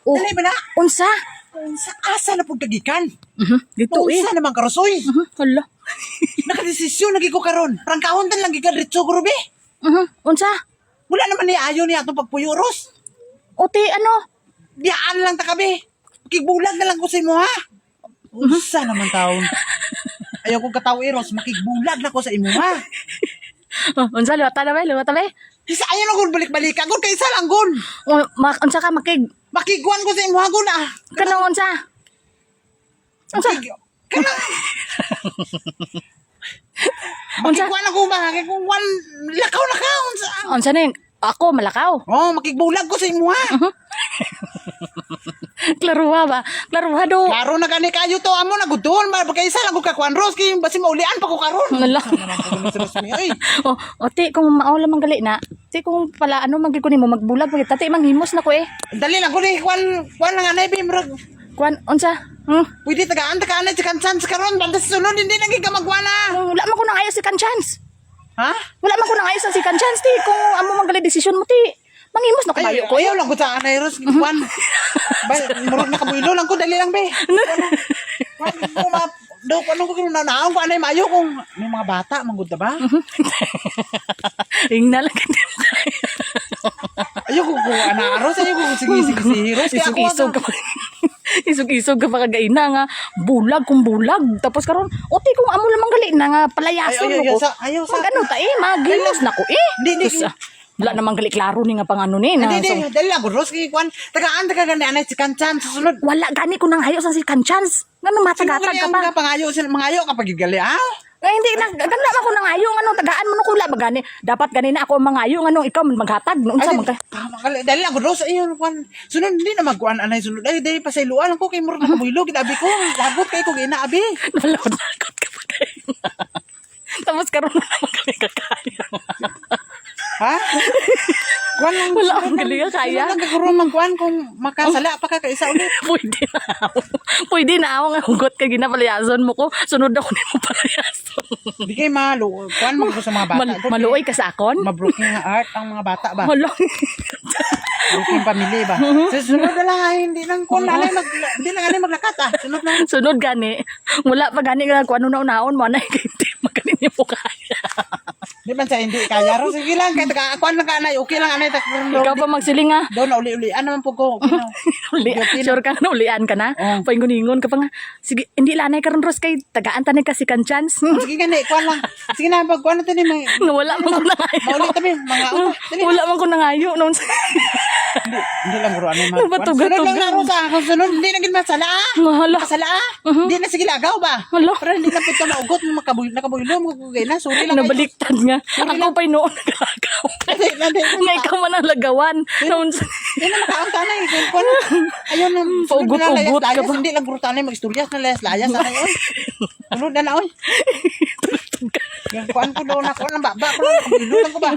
Oh, Dali ba na? unsa? Sa asa na pong kagikan? Dito eh. Unsa naman karosoy? Hala. Nakadesisyon lagi ko karon. Prangkahon tan lang gikan ritso grube. Unsa? Wala naman ni ayo ni atong pagpuyo-ros. Uti ano? Diyaan lang ta kabe. Makigbulag na lang ko sa imo ha. Unsa naman taon? Ayaw kong katawo eros, makigbulag na ko sa imo ha. Unsa liwata na ba? Liwata ba? Isa ayaw na kong balik-balik. Gun kay isa lang gun. Unsa ka makig? Makiguan ko sa imo ha gun ah. Kanang unsa? Unsa? Kanang Unsa? makiguan ako ba? Kung one lakaw na ka. Unsa? Unsa na yun? Ako, malakaw. Oh, makigbulag ko sa imo ha. Klaruha ba? Klaruha do. Klaro na gani kayo to amo na gudon ba kay isa lang ko ka kwan ros kay basi maulian pa ko karon. Hala. Ay, Ti, kung maula man gali na. Ti, kung pala ano, magil ko nimo magbulag. Tati, manghimos na ko eh. dali lang ko ni kwan nga nay bi murag. Kuan, unsa? Pwede tagaan ta kanay sa chance karon banda sa sunod hindi na gyud ka magwana. Wala man ko nang ayos si Chance. Ha? Wala man ko nang ayos si Chance, ti. Kung amo man gali desisyon mo, ti. Manghimos na ko Ay, bayo ko. ayaw lang ko sa anay ros kwan. Ba murag na kabuilo lang ko dali lang be. Kwan ko ma do ko ano ko naon ko anay mayo kung may mga bata manggod ta ba? Ing na lang. Ayaw ko ana aros ayaw ko sige ros kaya ako. Isog-isog ka pa. Isog-isog ka pa kagaina nga. Bulag kung bulag. Tapos karon, ti, kung amo lamang gali na nga palayason Ayaw, mo ko. ayaw sa. Mag ano ta eh, maghimos na ko eh. Hindi. Wala namang gali klaro ni nga pangano ni. Na, Hindi, dali lang ko ros kay kwan. Tagaan ta gani anay si kancan sa sunod. wala gani ko nang hayo sa si Chance. Nga matagatag ka pa. Ang pangayo sila mangayo kapag gigali ah. Ay, hindi na ganda man ko nang ayo ano tagaan mo no kula ba gani. Dapat gani na ako ang mangayo ngano ikaw maghatag no unsa man ka. Dali lang ko ros ayon kwan. Sunod hindi na magkuan anay sunod. Ay dali pasayloan ko kay murag na kabuylo ginabi ko. Lagot kay ko ginaabi. Nalawad ka pa kayo. Tapos karon na naman kami kakaya. Ha? Kwan lang. Wala akong galing kaya. Sunod lang kaguro magkuan kung makasala pa ka kaisa ulit. Pwede na ako. Pwede na ako nga hugot ka ginapalayason mo ko. Sunod ako ni mo palayason. Di kay malo. Kwan mo ko sa mga bata. Maluoy ka sa akon? Mabroken nga art ang mga bata ba? Hala. Broken family ba? Sa sunod na lang ay hindi lang kung hindi lang anay maglakat ah. Sunod lang. Sunod gani. Wala pa gani nga kung ano na unaon mo. Anay kay magaling niya mo kaya. Di man sa hindi kaya ro sige lang kay taga kwan lang kanay okay lang anay ta. Ikaw pa magsiling nga. Daw na uli-uli ano man po ko. Sure ka na ulian ka na? Oo. Painguningon ka pa nga. Sige, hindi lanay ka ron Ros kay tagaan tanay ka si Chance. Sige gani kwan lang. Sige na pag kwan natin ni Nga wala man ko nangayo. mauli tabi mga ano. Dali. Wala man ko nangayo. Noon sa... Hindi lang bro ano man. Batugan-tugan. Sunod lang na ro sa ako sunod hindi na gid masala. Hala. Kasala. Hindi na sige lagaw ba? Hala. Pero hindi na pito na ugot nakabuylo mo kugay na sorry lang. Nabaliktad nga. Ako pa'y noon nagagaw. Nga ikaw man ang lagawan. Noon sa... Hindi na makaon tanay. Kwan. Ayun na. Paugot-ugot ka ba? Hindi lang bro tanay mag-istorya na layas-layas na yun. Tulod na na oy. Kwan ko daw na ko ng baba ko. Kabuylo lang ko ba?